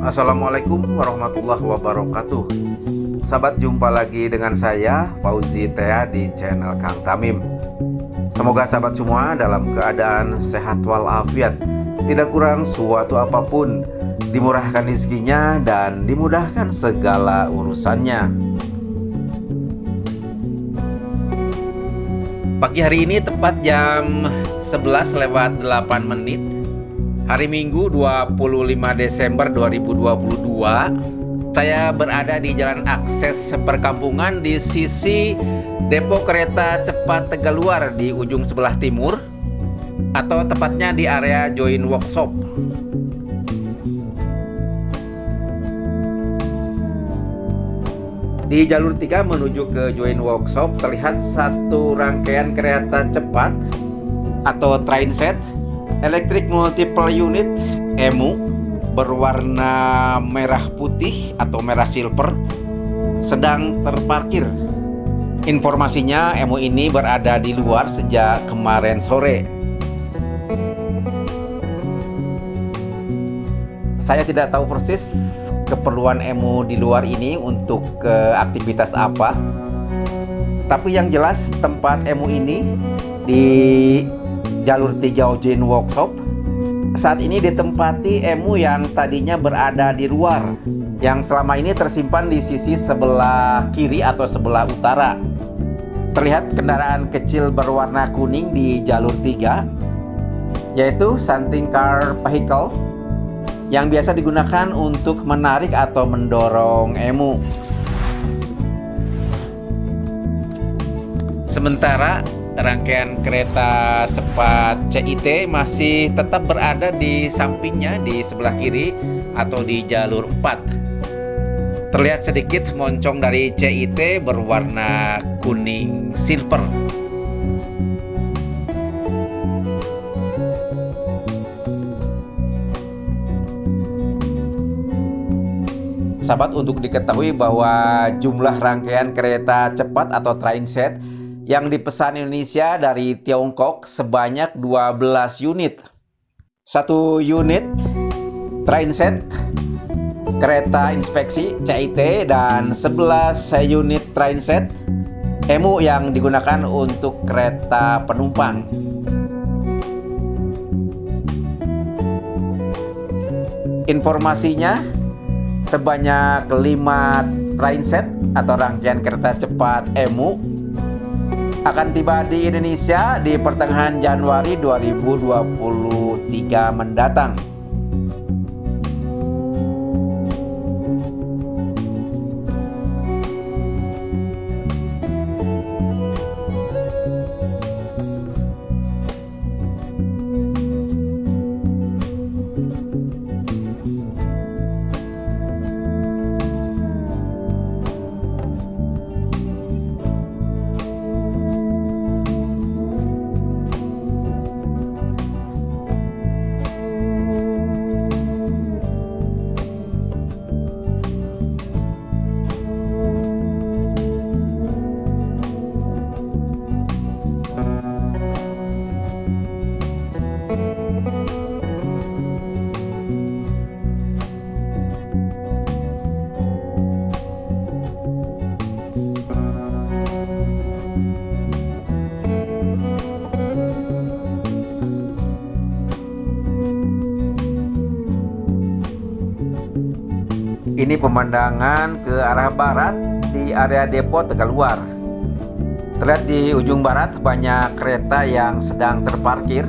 Assalamualaikum warahmatullahi wabarakatuh. Sahabat, jumpa lagi dengan saya Fauzi Tea di channel Kang Tamim. Semoga sahabat semua dalam keadaan sehat walafiat, tidak kurang suatu apapun, dimurahkan rezekinya dan dimudahkan segala urusannya. Pagi hari ini tepat jam 11:08 hari Minggu 25 Desember 2022. Saya berada di jalan akses perkampungan di sisi depo kereta cepat Tegaluar di ujung sebelah timur, atau tepatnya di area Join Workshop. Di jalur 3 menuju ke Join Workshop terlihat satu rangkaian kereta cepat atau trainset elektrik multiple unit EMU berwarna merah putih atau merah silver sedang terparkir. Informasinya EMU ini berada di luar sejak kemarin sore. Saya tidak tahu persis keperluan EMU di luar ini untuk aktivitas apa. Tapi yang jelas tempat EMU ini di jalur 3 Join Workshop saat ini ditempati EMU yang tadinya berada di luar, yang selama ini tersimpan di sisi sebelah kiri atau sebelah utara. Terlihat kendaraan kecil berwarna kuning di jalur 3, yaitu shunting car vehicle yang biasa digunakan untuk menarik atau mendorong EMU. Sementara rangkaian kereta cepat CIT masih tetap berada di sampingnya di sebelah kiri atau di jalur 4. Terlihat sedikit moncong dari CIT berwarna kuning silver. Sahabat, untuk diketahui bahwa jumlah rangkaian kereta cepat atau trainset yang dipesan Indonesia dari Tiongkok sebanyak 12 unit. Satu unit trainset kereta inspeksi CIT dan 11 unit trainset EMU yang digunakan untuk kereta penumpang. Informasinya, sebanyak 5 trainset atau rangkaian kereta cepat EMU akan tiba di Indonesia di pertengahan Januari 2023 mendatang. Ini pemandangan ke arah barat di area depo Tegaluar. Terlihat di ujung barat banyak kereta yang sedang terparkir,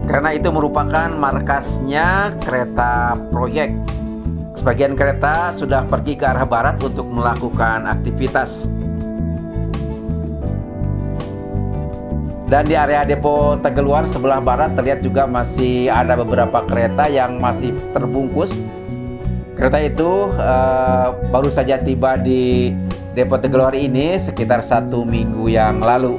karena itu merupakan markasnya kereta proyek. Sebagian kereta sudah pergi ke arah barat untuk melakukan aktivitas. Dan di area depo Tegaluar sebelah barat terlihat juga masih ada beberapa kereta yang masih terbungkus. Kereta itu baru saja tiba di depo Tegaluar ini sekitar 1 minggu yang lalu.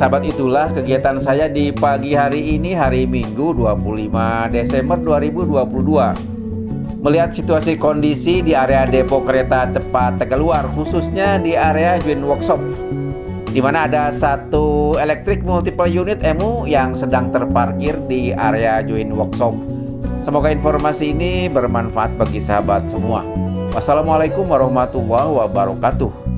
sahabat, itulah kegiatan saya di pagi hari ini, hari Minggu 25 Desember 2022. Melihat situasi kondisi di area depo kereta cepat Tegaluar, khususnya di area Joint Workshop, di mana ada satu elektrik multiple unit EMU yang sedang terparkir di area Joint Workshop. Semoga informasi ini bermanfaat bagi sahabat semua. Wassalamualaikum warahmatullahi wabarakatuh.